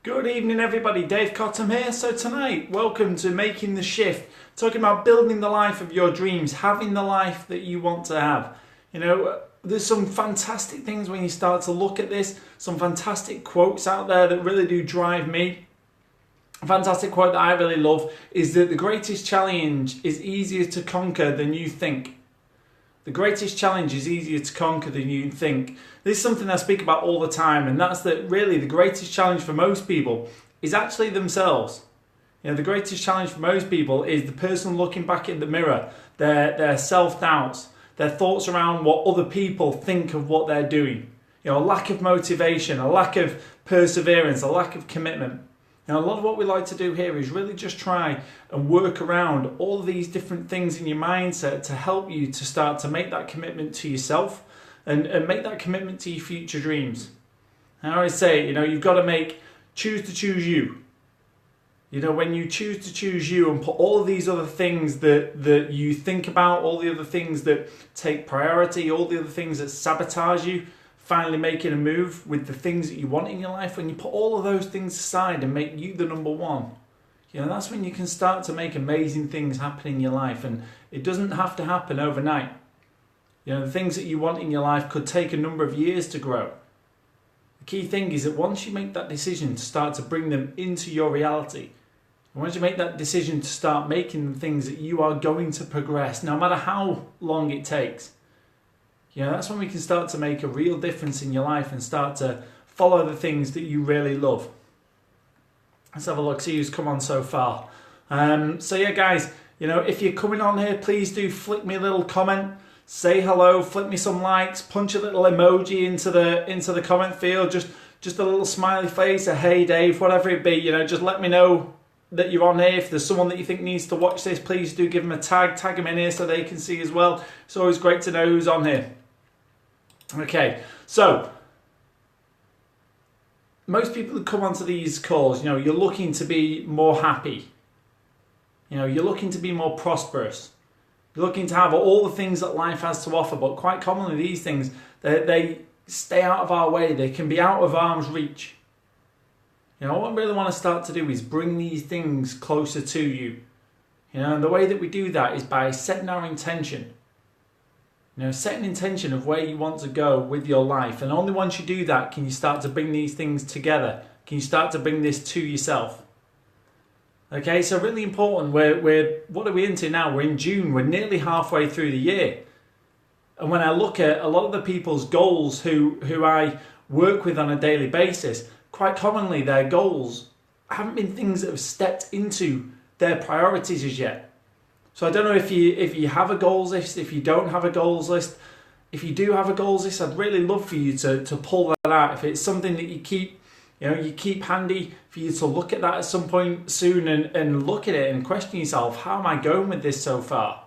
Good evening everybody, Dave Cottam here. So tonight, welcome to Making the Shift, talking about building the life of your dreams, having the life that you want to have. You know, there's some fantastic things when you start to look at this, some fantastic quotes out there that really do drive me. A fantastic quote that I really love is that the greatest challenge is easier to conquer than you think. The greatest challenge is easier to conquer than you think. This is something I speak about all the time, and that's that really the greatest challenge for most people is actually themselves. You know, the greatest challenge for most people is the person looking back in the mirror, their self-doubts, their thoughts around what other people think of what they're doing. You know, a lack of motivation, a lack of perseverance, a lack of commitment. Now, a lot of what we like to do here is really just try and work around all of these different things in your mindset to help you to start to make that commitment to yourself and make that commitment to your future dreams. I always say, you know, you've got to choose to choose you. You know, when you choose to choose you and put all of these other things that you think about, all the other things that take priority, all the other things that sabotage you, finally making a move with the things that you want in your life, when you put all of those things aside and make you the number one, you know, that's when you can start to make amazing things happen in your life. And it doesn't have to happen overnight. You know, the things that you want in your life could take a number of years to grow. The key thing is that once you make that decision to start to bring them into your reality, and once you make that decision to start making the things that you are going to progress, no matter how long it takes, you know, that's when we can start to make a real difference in your life and start to follow the things that you really love. Let's have a look, see who's come on so far. So yeah, guys, you know, if you're coming on here, please do flick me a little comment, say hello, flick me some likes, punch a little emoji into the comment field, just a little smiley face, a hey Dave, whatever it be. You know, just let me know that you're on here. If there's someone that you think needs to watch this, please do give them a tag them in here so they can see as well. It's always great to know who's on here. Okay, so most people who come onto these calls, you know, you're looking to be more happy. You know, you're looking to be more prosperous. You're looking to have all the things that life has to offer, but quite commonly these things, they stay out of our way. They can be out of arm's reach. You know, what I really want to start to do is bring these things closer to you. You know, and the way that we do that is by setting our intention. You know, set an intention of where you want to go with your life, and only once you do that can you start to bring these things together. Can you start to bring this to yourself? Okay, so really important. What are we into now? We're in June. We're nearly halfway through the year, and when I look at a lot of the people's goals who I work with on a daily basis, quite commonly their goals haven't been things that have stepped into their priorities as yet. So I don't know if you have a goals list, if you don't have a goals list. If you do have a goals list, I'd really love for you to pull that out. If it's something that you keep handy, for you to look at that at some point soon and look at it and question yourself, how am I going with this so far?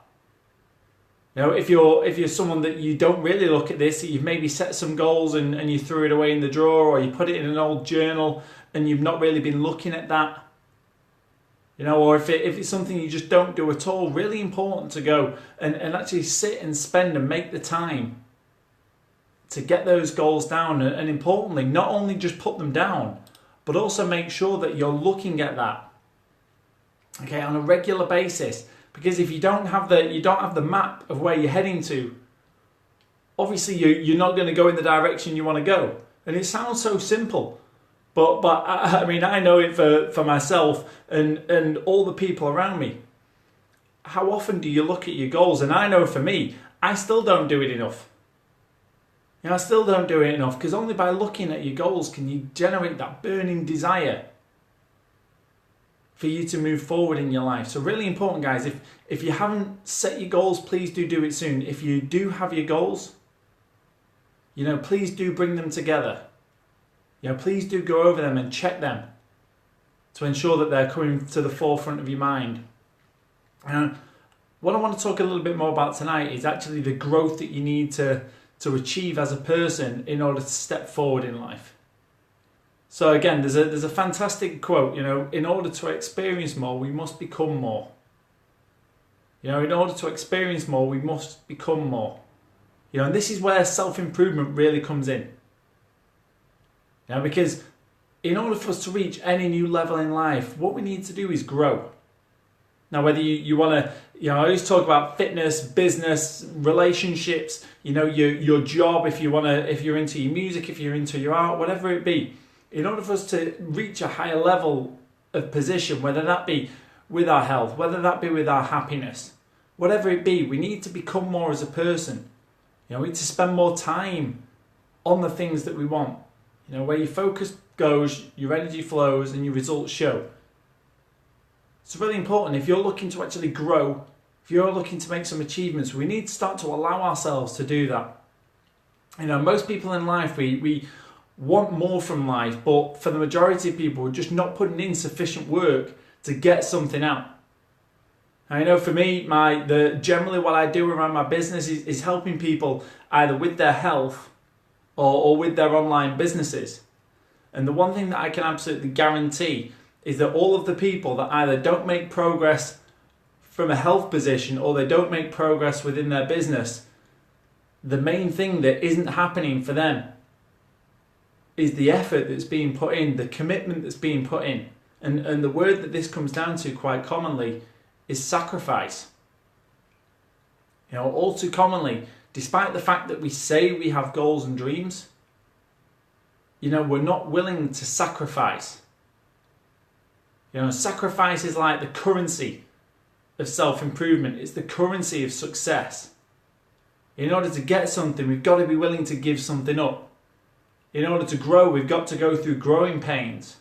You know, if you're someone that you don't really look at this, that you've maybe set some goals and you threw it away in the drawer, or you put it in an old journal and you've not really been looking at that. You know, or if it's something you just don't do at all, really important to go and actually sit and spend and make the time to get those goals down. And importantly, not only just put them down, but also make sure that you're looking at that, okay, on a regular basis. Because if you don't have the map of where you're heading to, obviously you're not going to go in the direction you want to go. And it sounds so simple. But I mean, I know it for myself and all the people around me. How often do you look at your goals? And I know for me, I still don't do it enough. You know, I still don't do it enough, because only by looking at your goals can you generate that burning desire for you to move forward in your life. So really important, guys, if you haven't set your goals, please do it soon. If you do have your goals, you know, please do bring them together. You know, please do go over them and check them to ensure that they're coming to the forefront of your mind. And what I want to talk a little bit more about tonight is actually the growth that you need to achieve as a person in order to step forward in life. So again, there's a fantastic quote, you know, in order to experience more, we must become more. You know, in order to experience more, we must become more. You know, and this is where self-improvement really comes in. You know, because in order for us to reach any new level in life, what we need to do is grow. Now, whether you want to, I always talk about fitness, business, relationships, your job, if you're into your music, if you're into your art, whatever it be, in order for us to reach a higher level of position, whether that be with our health, whether that be with our happiness, whatever it be, we need to become more as a person. We need to spend more time on the things that we want. Where your focus goes, your energy flows, and your results show. It's really important. If you're looking to actually grow, if you're looking to make some achievements, we need to start to allow ourselves to do that. Most people in life, we want more from life, but for the majority of people, we're just not putting in sufficient work to get something out. I know for me, generally what I do around my business is helping people either with their health or with their online businesses. And the one thing that I can absolutely guarantee is that all of the people that either don't make progress from a health position or they don't make progress within their business, the main thing that isn't happening for them is the effort that's being put in, the commitment that's being put in. And the word that this comes down to quite commonly is sacrifice. All too commonly, despite the fact that we say we have goals and dreams, we're not willing to sacrifice. Sacrifice is like the currency of self-improvement. It's the currency of success. In order to get something, we've got to be willing to give something up. In order to grow, we've got to go through growing pains.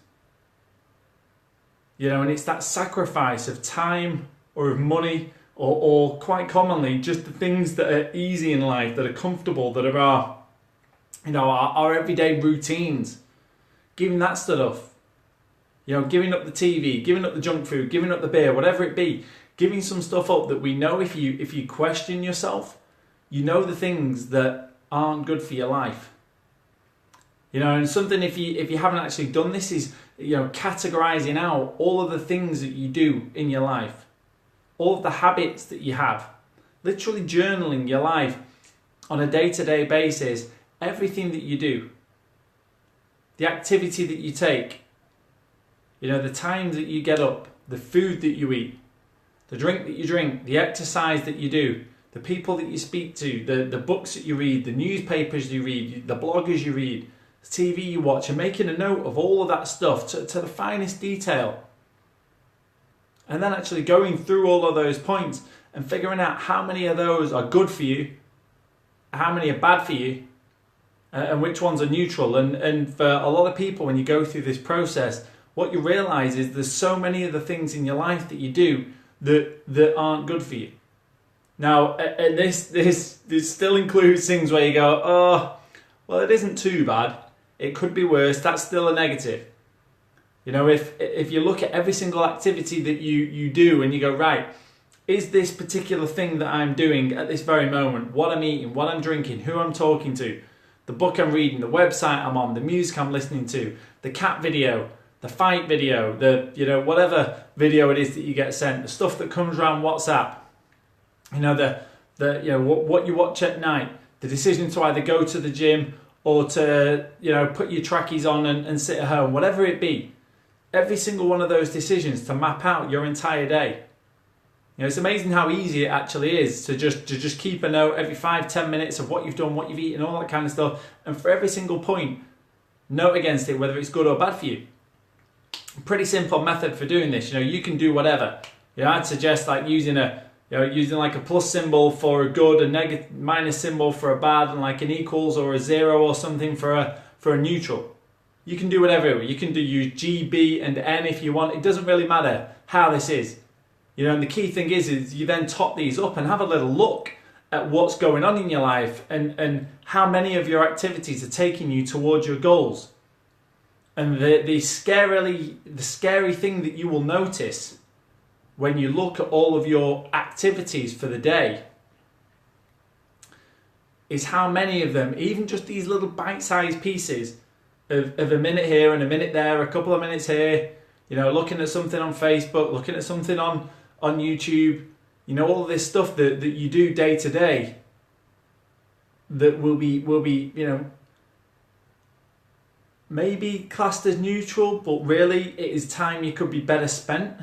And it's that sacrifice of time or of money or quite commonly just the things that are easy in life, that are comfortable, that are our everyday routines. Giving that stuff up. Giving up the TV, giving up the junk food, giving up the beer, whatever it be. Giving some stuff up that we know if you question yourself, the things that aren't good for your life. And something if you haven't actually done this is, categorizing out all of the things that you do in your life, all of the habits that you have, literally journaling your life on a day-to-day basis, everything that you do, the activity that you take, the times that you get up, the food that you eat, the drink that you drink, the exercise that you do, the people that you speak to, the books that you read, the newspapers you read, the bloggers you read, the TV you watch, and making a note of all of that stuff to the finest detail. And then actually going through all of those points and figuring out how many of those are good for you, how many are bad for you, and which ones are neutral. And for a lot of people, when you go through this process, what you realise is there's so many of the things in your life that you do that aren't good for you. Now, and this still includes things where you go, oh, well, it isn't too bad. It could be worse. That's still a negative. If you look at every single activity that you do and you go, right, is this particular thing that I'm doing at this very moment, what I'm eating, what I'm drinking, who I'm talking to, the book I'm reading, the website I'm on, the music I'm listening to, the cat video, the fight video, the whatever video it is that you get sent, the stuff that comes around WhatsApp, what you watch at night, the decision to either go to the gym or to put your trackies on and sit at home, whatever it be, every single one of those decisions to map out your entire day. It's amazing how easy it actually is to just keep a note every 5-10 minutes of what you've done, what you've eaten, all that kind of stuff, and for every single point, note against it whether it's good or bad for you. Pretty simple method for doing this. You can do whatever. I'd suggest like using like a plus symbol for a good, a negative, minus symbol for a bad, and like an equals or a zero or something for a neutral. You can do whatever. You can use G, B, and N if you want. It doesn't really matter how this is. And the key thing is you then top these up and have a little look at what's going on in your life and how many of your activities are taking you towards your goals. And the scary thing that you will notice when you look at all of your activities for the day is how many of them, even just these little bite-sized pieces of a minute here and a minute there, a couple of minutes here, looking at something on Facebook, looking at something on YouTube, all of this stuff that you do day to day that will be maybe classed as neutral, but really it is time you could be better spent.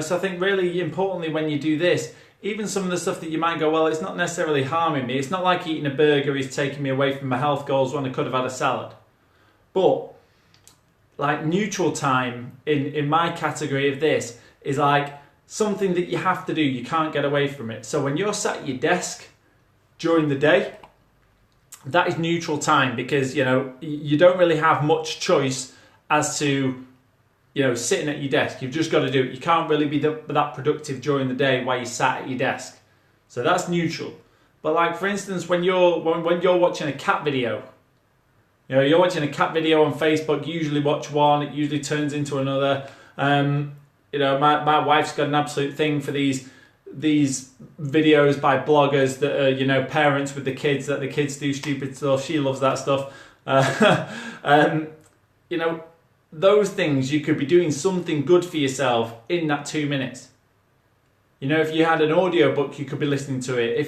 So I think really importantly when you do this, even some of the stuff that you might go, well, it's not necessarily harming me. It's not like eating a burger is taking me away from my health goals when I could have had a salad. But like neutral time in my category of this is like something that you have to do. You can't get away from it. So when you're sat at your desk during the day, that is neutral time because, you don't really have much choice as to, sitting at your desk. You've just got to do it. You can't really be that productive during the day while you sat at your desk. So that's neutral. But like, for instance, when you're watching a cat video, you're watching a cat video on Facebook, you usually watch one, it usually turns into another. My wife's got an absolute thing for these videos by bloggers that are, parents with the kids, that the kids do stupid stuff. She loves that stuff. Those things, you could be doing something good for yourself in that 2 minutes. If you had an audio book, you could be listening to it.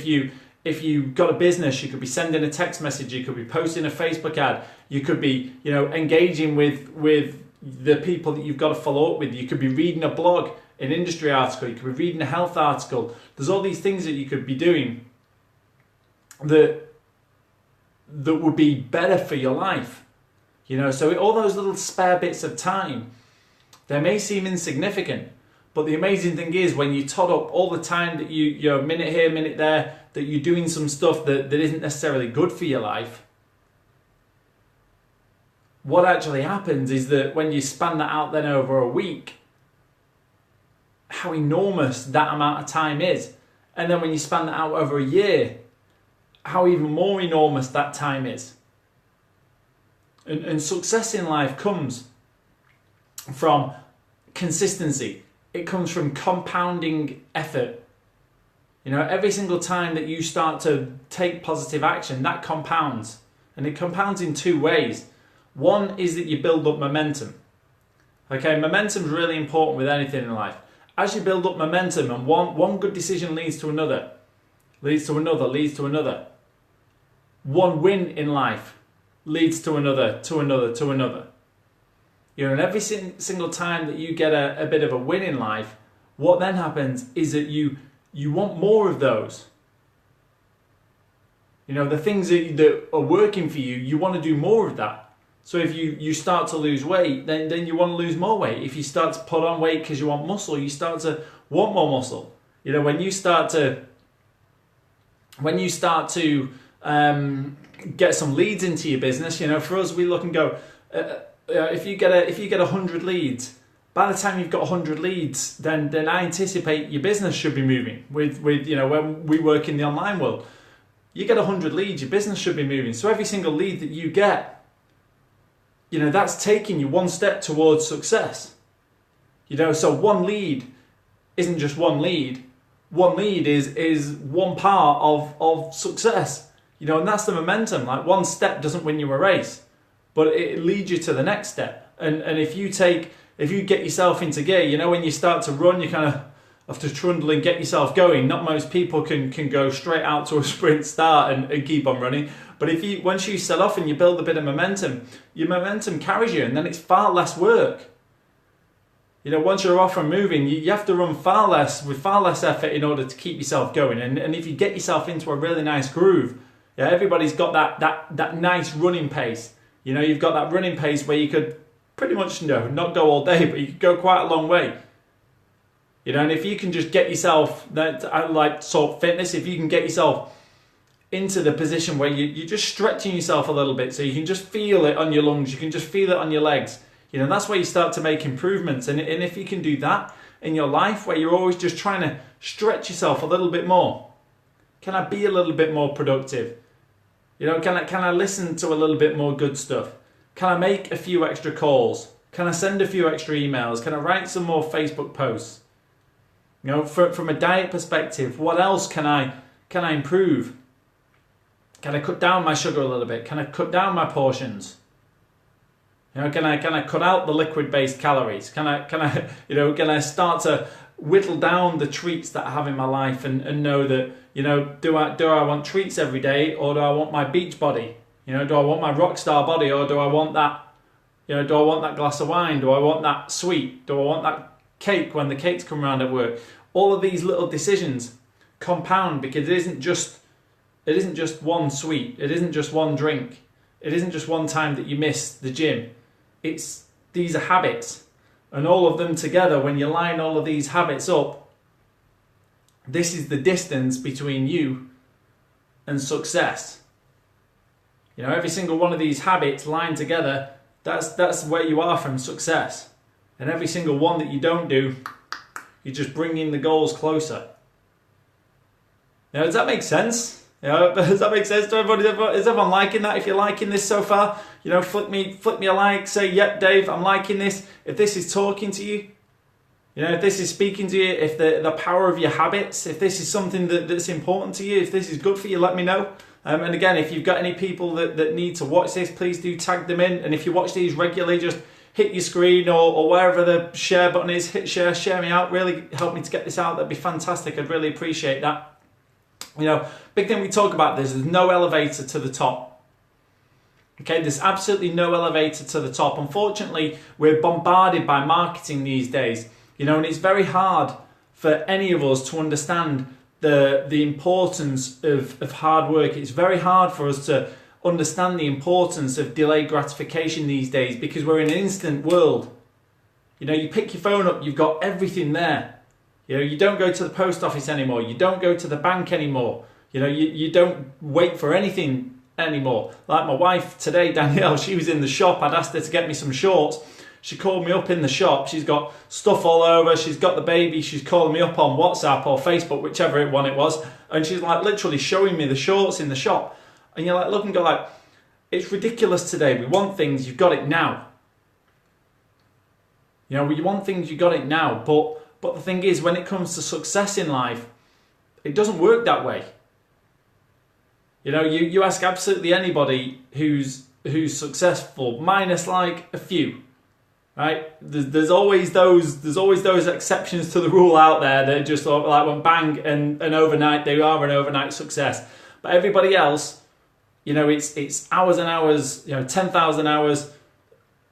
If you got a business, you could be sending a text message, you could be posting a Facebook ad, you could be, engaging with the people that you've got to follow up with. You could be reading a blog, an industry article, you could be reading a health article. There's all these things that you could be doing that would be better for your life. So all those little spare bits of time, they may seem insignificant, but the amazing thing is when you tot up all the time that you're minute here, minute there, that you're doing some stuff that isn't necessarily good for your life, what actually happens is that when you span that out then over a week, how enormous that amount of time is. And then when you span that out over a year, how even more enormous that time is. And success in life comes from consistency. It comes from compounding effort. Every single time that you start to take positive action, that compounds. And it compounds in two ways. One is that you build up momentum. Okay, momentum is really important with anything in life. As you build up momentum and one good decision leads to another, leads to another, leads to another. One win in life leads to another, to another, to another. And every single time that you get a bit of a win in life, what then happens is that you want more of those. The things that are working for you, you want to do more of that. So if you start to lose weight, then you want to lose more weight. If you start to put on weight because you want muscle, you start to want more muscle. When you start to get some leads into your business, for us, we look and go, if you get 100 leads, by the time you've got 100 leads, then I anticipate your business should be moving. With when we work in the online world, you get 100 leads, your business should be moving. So every single lead that you get, that's taking you one step towards success. So one lead isn't just one lead. One lead is one part of success. And that's the momentum. Like one step doesn't win you a race, but it leads you to the next step. And if you get yourself into gear, when you start to run, you kind of have to trundle and get yourself going. Not most people can go straight out to a sprint start and keep on running. But once you set off and you build a bit of momentum, your momentum carries you, and then it's far less work. Once you're off and moving, you have to run far less with far less effort in order to keep yourself going. And if you get yourself into a really nice groove, everybody's got that nice running pace. You've got that running pace where you could pretty much not go all day, but you could go quite a long way. And if you can just get yourself that, like sort of fitness, if you can get yourself into the position where you're just stretching yourself a little bit, so you can just feel it on your lungs, you can just feel it on your legs. That's where you start to make improvements. And if you can do that in your life, where you're always just trying to stretch yourself a little bit more, can I be a little bit more productive? Can I listen to a little bit more good stuff? Can I make a few extra calls? Can I send a few extra emails? Can I write some more Facebook posts? From a diet perspective, what else can I improve? Can I cut down my sugar a little bit? Can I cut down my portions? Can I cut out the liquid-based calories? Can I start to whittle down the treats that I have in my life and know that, do I want treats every day, or do I want my beach body? You know, do I want my rock star body, or do I want that, you know, do I want that glass of wine? Do I want that sweet? Do I want that cake when the cakes come around at work? All of these little decisions compound, because it isn't just one sweet, it isn't just one drink, it isn't just one time that you miss the gym. These are habits, and all of them together, when you line all of these habits up, this is the distance between you and success. You know, every single one of these habits lined together, that's where you are from success. And every single one that you don't do, you're just bringing the goals closer. Now, does that make sense? You know, does that make sense to everybody? Is everyone liking that? If you're liking this so far, you know, flick me a like, say, yep, Dave, I'm liking this. If this is talking to you, you know, if this is speaking to you, if the power of your habits, if this is something that's important to you, if this is good for you, let me know. And again, if you've got any people that need to watch this, please do tag them in. And if you watch these regularly, just hit your screen or wherever the share button is, hit share me out. Really help me to get this out. That'd be fantastic. I'd really appreciate that. You know, big thing we talk about this, there's no elevator to the top. Okay, there's absolutely no elevator to the top. Unfortunately, we're bombarded by marketing these days. You know, and it's very hard for any of us to understand the importance of hard work. It's very hard for us to understand the importance of delayed gratification these days, because we're in an instant world. You know, you pick your phone up, you've got everything there. You know, you don't go to the post office anymore. You don't go to the bank anymore. You know, you don't wait for anything anymore. Like my wife today, Danielle, she was in the shop. I'd asked her to get me some shorts. She called me up in the shop. She's got stuff all over. She's got the baby. She's calling me up on WhatsApp or Facebook, whichever one it was. And she's like literally showing me the shorts in the shop. And you're like, look and go like, it's ridiculous today. We want things, you've got it now. You know, we want things, you got it now. But the thing is, when it comes to success in life, it doesn't work that way. You know, you ask absolutely anybody who's successful, minus like a few. Right? There's always those exceptions to the rule out there that just like went bang and overnight they are an overnight success. But everybody else, you know, it's hours and hours, you know, 10,000 hours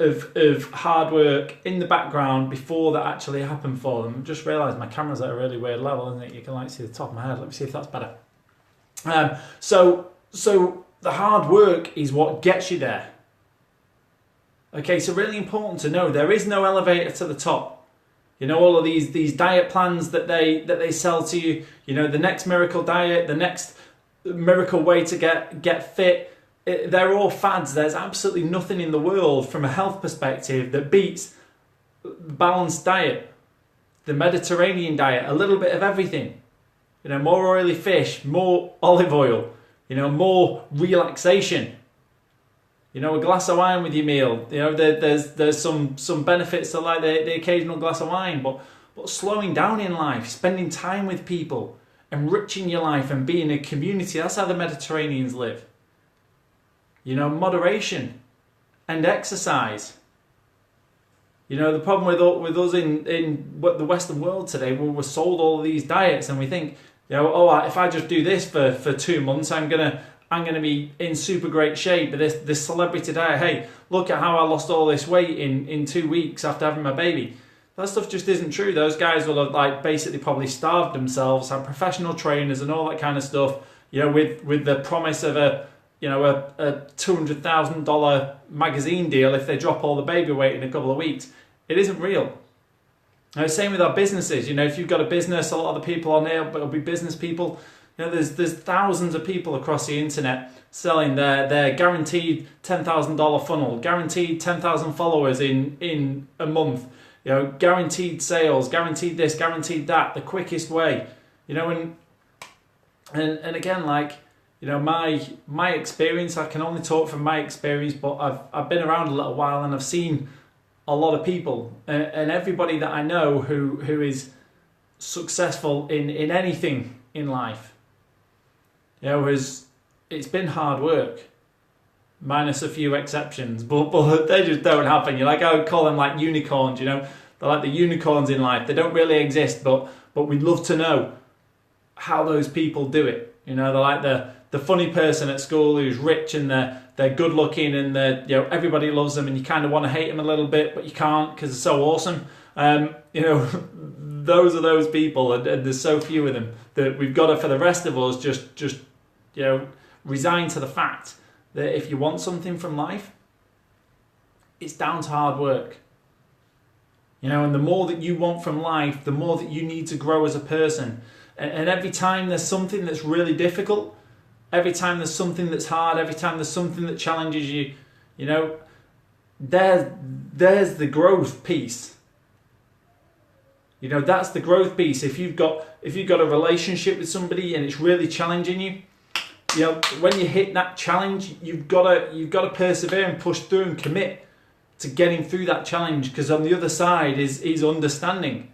of hard work in the background before that actually happened for them. Just realised my camera's at a really weird level, isn't it? You can like see the top of my head. Let me see if that's better. So the hard work is what gets you there. Okay, so really important to know, there is no elevator to the top. You know, all of these diet plans that they sell to you, you know, the next miracle diet, the next miracle way to get fit, they're all fads. There's absolutely nothing in the world from a health perspective that beats balanced diet, the Mediterranean diet, a little bit of everything. You know, more oily fish, more olive oil, you know, more relaxation. You know, a glass of wine with your meal. You know, there's some benefits to like the occasional glass of wine, but slowing down in life, spending time with people, enriching your life and being a community. That's how the Mediterraneans live. You know, moderation and exercise. You know, the problem with us in the Western world today, we're sold all of these diets and we think, you know, if I just do this for 2 months, I'm gonna be in super great shape. But this celebrity diet, hey, look at how I lost all this weight in 2 weeks after having my baby. That stuff just isn't true. Those guys will have like basically probably starved themselves, have professional trainers and all that kind of stuff. You know, with the promise of a $200,000 magazine deal if they drop all the baby weight in a couple of weeks. It isn't real. Now, same with our businesses. You know, if you've got a business, a lot of the people on there will be business people. You know, there's thousands of people across the internet selling their guaranteed $10,000 funnel, guaranteed 10,000 followers in a month. You know, guaranteed sales, guaranteed this, guaranteed that, the quickest way. You know, and again, like, you know, my experience, I can only talk from my experience, but I've been around a little while and I've seen a lot of people, and everybody that I know who is successful in anything in life, you know, it's been hard work, minus a few exceptions, but they just don't happen. I would call them like unicorns, you know, they're like the unicorns in life. They don't really exist, but we'd love to know how those people do it. You know, they're like the funny person at school who's rich and they're good looking and everybody loves them, and you kind of want to hate them a little bit, but you can't because they're so awesome. Those are those people, and there's so few of them that we've got to, for the rest of us, just resign to the fact that if you want something from life, it's down to hard work. And the more that you want from life, the more that you need to grow as a person. And every time there's something that's really difficult, every time there's something that's hard, every time there's something that challenges you, there's the growth piece. That's the growth piece. If you've got a relationship with somebody and it's really challenging you, when you hit that challenge, you've got to persevere and push through and commit to getting through that challenge, because on the other side is understanding.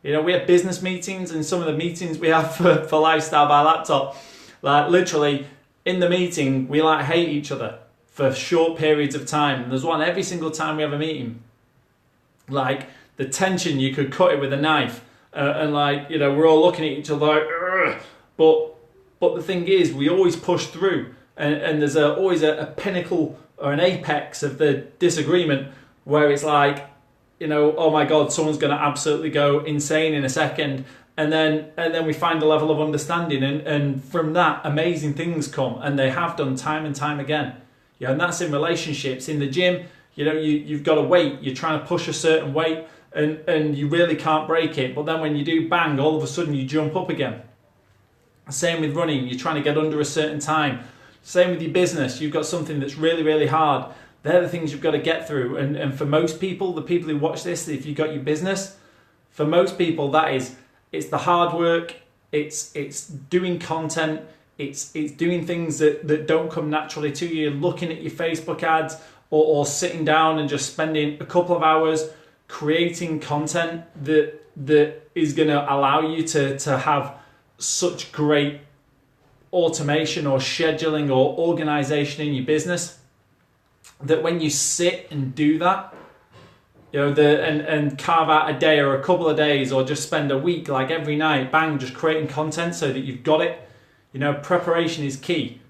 We have business meetings, and some of the meetings we have for Lifestyle by Laptop, like literally in the meeting we hate each other for short periods of time. And there's one every single time we have a meeting. The tension, you could cut it with a knife, and we're all looking at each other like, ugh. But the thing is, we always push through, and there's always a pinnacle or an apex of the disagreement where it's like, oh my God, someone's going to absolutely go insane in a second, and then we find a level of understanding, and from that, amazing things come, and they have done time and time again. And that's in relationships, in the gym. You've got a weight, you're trying to push a certain weight, and you really can't break it, but then when you do, bang, all of a sudden you jump up again. Same with running, you're trying to get under a certain time. Same with your business, you've got something that's really, really hard. They're the things you've got to get through. And for most people, the people who watch this, if you've got your business, for most people, it's the hard work, it's doing content, it's doing things that don't come naturally to you, looking at your Facebook ads, or sitting down and just spending a couple of hours creating content that is going to allow you to have such great automation or scheduling or organization in your business, that when you sit and do that, and carve out a day or a couple of days, or just spend a week, like every night, bang, just creating content so that you've got it. Preparation is key.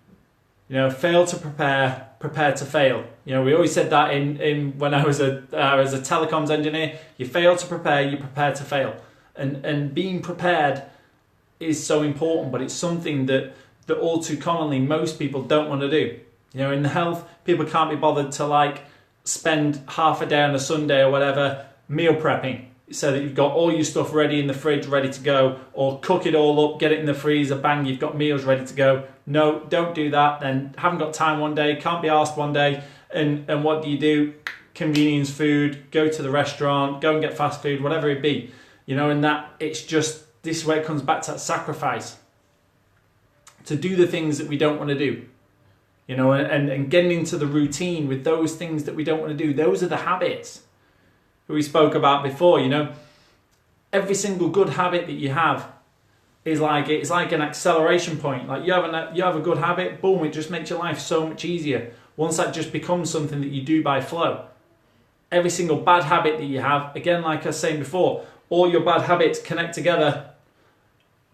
Fail to prepare, prepare to fail. We always said that in when I was a telecoms engineer. You fail to prepare, you prepare to fail. And being prepared is so important, but it's something that all too commonly most people don't want to do. In the health, people can't be bothered to spend half a day on a Sunday or whatever meal prepping, so that you've got all your stuff ready in the fridge, ready to go, or cook it all up, get it in the freezer, bang, you've got meals ready to go. No, don't do that. Then haven't got time one day, can't be asked one day, and what do? Convenience food, go to the restaurant, go and get fast food, whatever it be. And that it's just, this is where it comes back to that sacrifice. To do the things that we don't want to do. And getting into the routine with those things that we don't want to do. Those are the habits that we spoke about before. Every single good habit that you have is it's like an acceleration point. You have a good habit, boom, it just makes your life so much easier. Once that just becomes something that you do by flow. Every single bad habit that you have, again, like I was saying before, all your bad habits connect together,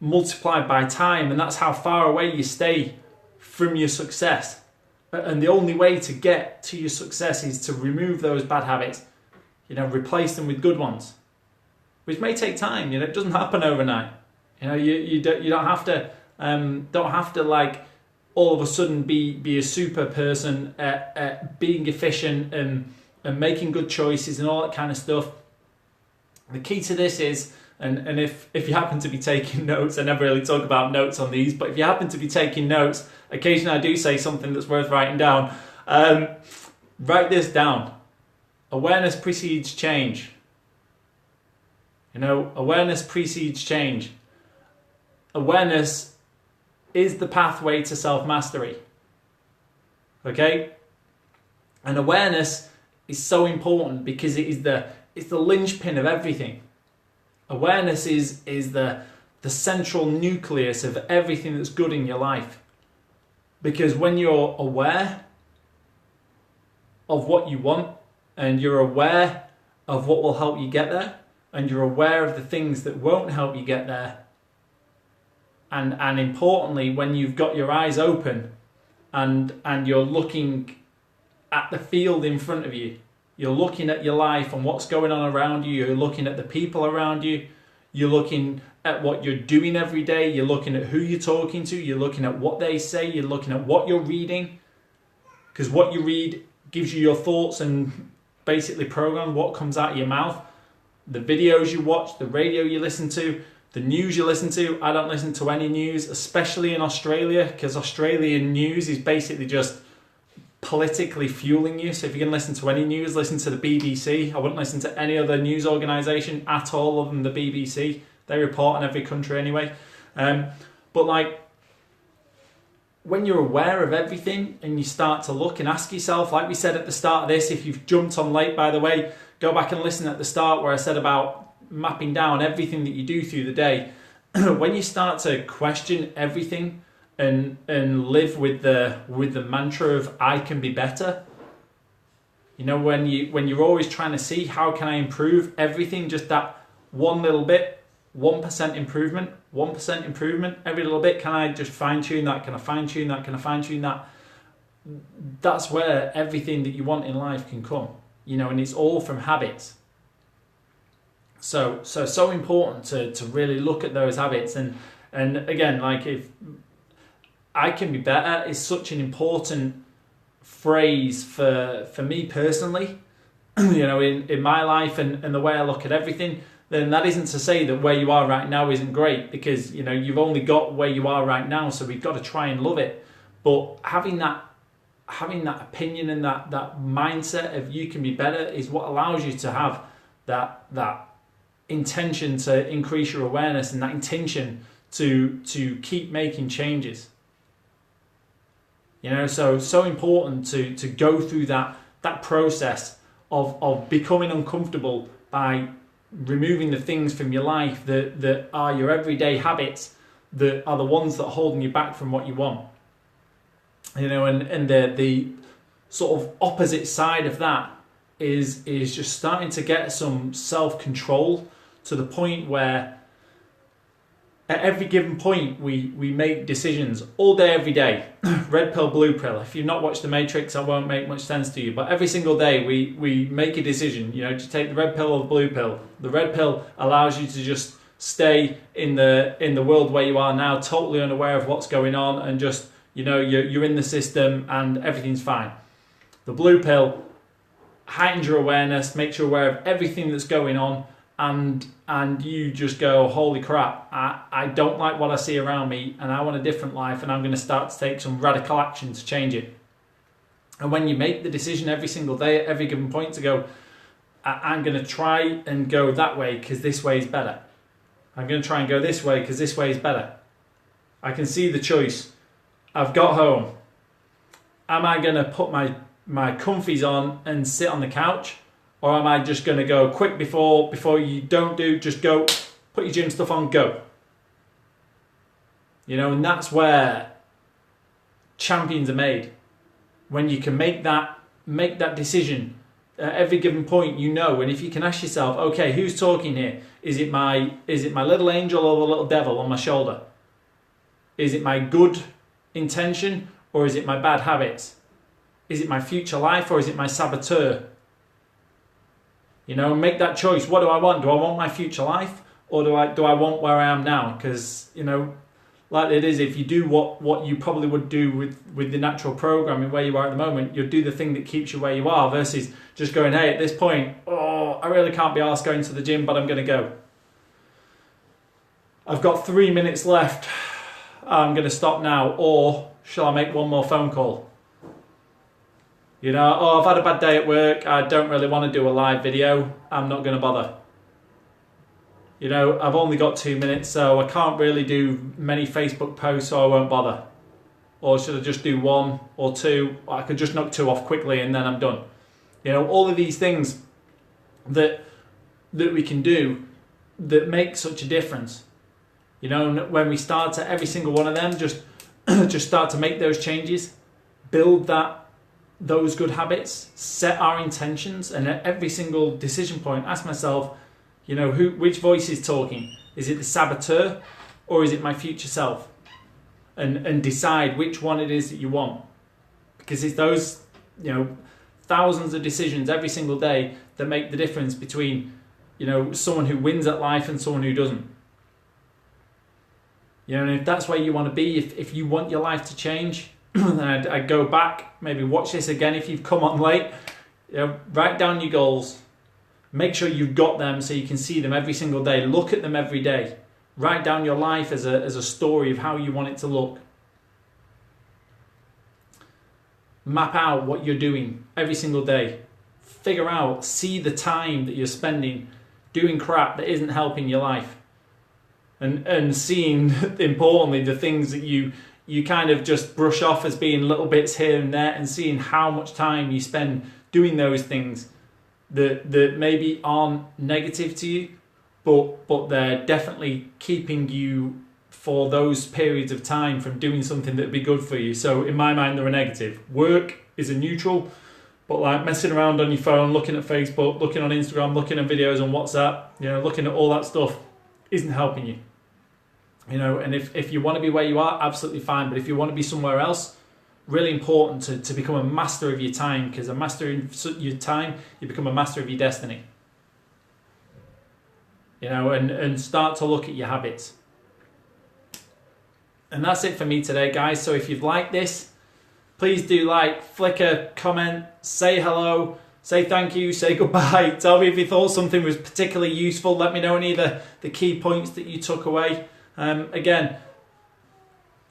multiplied by time, and that's how far away you stay from your success. And the only way to get to your success is to remove those bad habits, replace them with good ones, which may take time. It doesn't happen overnight. You don't have to all of a sudden be a super person at being efficient and making good choices and all that kind of stuff. The key to this is, and if you happen to be taking notes, I never really talk about notes on these, but if you happen to be taking notes, occasionally I do say something that's worth writing down. Write this down. Awareness precedes change. Awareness precedes change. Awareness is the pathway to self-mastery. Okay? And awareness is so important because it's the linchpin of everything. Awareness is the central nucleus of everything that's good in your life. Because when you're aware of what you want, and you're aware of what will help you get there, and you're aware of the things that won't help you get there, and importantly, when you've got your eyes open and you're looking at the field in front of you, you're looking at your life and what's going on around you, you're looking at the people around you, you're looking at what you're doing every day, you're looking at who you're talking to, you're looking at what they say, you're looking at what you're reading, because what you read gives you your thoughts and basically program what comes out of your mouth. The videos you watch, the radio you listen to, the news you listen to. I don't listen to any news, especially in Australia, because Australian news is basically just politically fueling you. So if you're going to listen to any news, listen to the BBC. I wouldn't listen to any other news organisation at all other than the BBC. They report on every country anyway. But like, when you're aware of everything and you start to look and ask yourself, like we said at the start of this, if you've jumped on late, by the way, go back and listen at the start where I said about mapping down everything that you do through the day. When you start to question everything and live with the mantra of I can be better, you know, when you're always trying to see how can I improve everything, just that one little bit, 1% improvement, 1% improvement, every little bit, can I just fine tune that? Can I fine tune that? Can I fine tune that? That's where everything that you want in life can come, you know, and it's all from habits. So important to really look at those habits. And again, like, if I can be better is such an important phrase for me personally, you know, in my life and the way I look at everything. Then that isn't to say that where you are right now isn't great, because, you know, you've only got where you are right now, so we've got to try and love it. But having that opinion and that mindset of you can be better is what allows you to have that intention to increase your awareness and that intention to keep making changes. You know, so important to go through that process of becoming uncomfortable by removing the things from your life that are your everyday habits, that are the ones that are holding you back from what you want. You know, and the sort of opposite side of that is just starting to get some self-control to the point where at every given point we make decisions all day, every day. Red pill, blue pill. If you've not watched The Matrix, that won't make much sense to you. But every single day we make a decision. You know, to take the red pill or the blue pill. The red pill allows you to just stay in the world where you are now, totally unaware of what's going on, and just, you know, you're in the system and everything's fine. The blue pill heightens your awareness, makes you aware of everything that's going on, and you just go, holy crap, I don't like what I see around me, and I want a different life, and I'm going to start to take some radical action to change it. And when you make the decision every single day at every given point to go, I'm going to try and go that way because this way is better. I'm going to try and go this way because this way is better. I can see the choice. I've got home. Am I going to put my comfies on and sit on the couch? Or am I just going to go quick before you don't do, just go, put your gym stuff on, go. You know, and that's where champions are made. When you can make that decision at every given point, you know, and if you can ask yourself, okay, who's talking here? Is it my little angel or the little devil on my shoulder? Is it my good intention or is it my bad habits? Is it my future life or is it my saboteur? You know, make that choice. What do I want? Do I want my future life, or do I want where I am now? Because, you know, like it is, if you do what you probably would do with the natural programming where you are at the moment, you'll do the thing that keeps you where you are, versus just going, hey, at this point, I really can't be arsed going to the gym, but I'm going to go. I've got 3 minutes left. I'm going to stop now, or shall I make one more phone call? You know, I've had a bad day at work, I don't really want to do a live video, I'm not going to bother. You know, I've only got 2 minutes, so I can't really do many Facebook posts, so I won't bother. Or should I just do 1 or 2? I could just knock 2 off quickly and then I'm done. You know, all of these things that we can do that make such a difference. You know, when we start to, every single one of them, just start to make those changes, build those good habits, set our intentions, and at every single decision point, ask myself, you know, which voice is talking? Is it the saboteur or is it my future self? And decide which one it is that you want. Because it's those, thousands of decisions every single day that make the difference between, someone who wins at life and someone who doesn't. And if that's where you want to be, if you want your life to change, then I'd go back, maybe watch this again if you've come on late. Write down your goals. Make sure you've got them so you can see them every single day. Look at them every day. Write down your life as a story of how you want it to look. Map out what you're doing every single day. See the time that you're spending doing crap that isn't helping your life. And seeing, importantly, the things that you kind of just brush off as being little bits here and there, and seeing how much time you spend doing those things that maybe aren't negative to you, but they're definitely keeping you for those periods of time from doing something that would be good for you. So in my mind, they're a negative. Work is a neutral, but like messing around on your phone, looking at Facebook, looking on Instagram, looking at videos on WhatsApp, looking at all that stuff isn't helping you. And if you want to be where you are, absolutely fine. But if you want to be somewhere else, really important to become a master of your time, because a master of your time, you become a master of your destiny. And start to look at your habits. And that's it for me today, guys. So if you've liked this, please do flick a comment, say hello, say thank you, say goodbye. Tell me if you thought something was particularly useful. Let me know any of the key points that you took away. Again,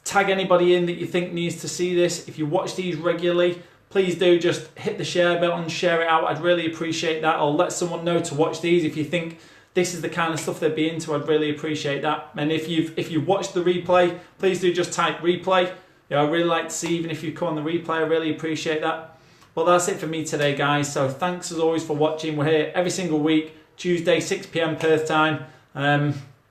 tag anybody in that you think needs to see this. If you watch these regularly, please do just hit the share button, share it out. I'd really appreciate that. Or let someone know to watch these if you think this is the kind of stuff they'd be into. I'd really appreciate that. And if you've watched the replay, please do just type replay. I really like to see, even if you come on the replay, I really appreciate that. Well, that's it for me today, guys. So thanks as always for watching. We're here every single week, Tuesday, 6 p.m. Perth time.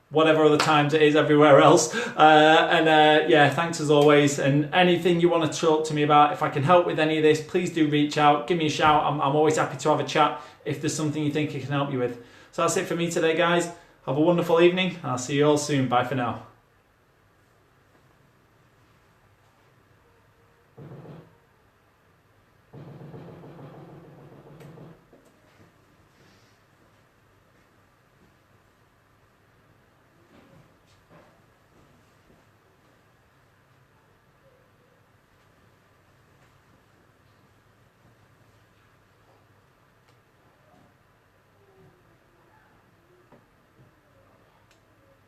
Whatever other times it is everywhere else. Thanks as always. And anything you want to talk to me about, if I can help with any of this, please do reach out. Give me a shout. I'm always happy to have a chat if there's something you think I can help you with. So that's it for me today, guys. Have a wonderful evening. I'll see you all soon. Bye for now.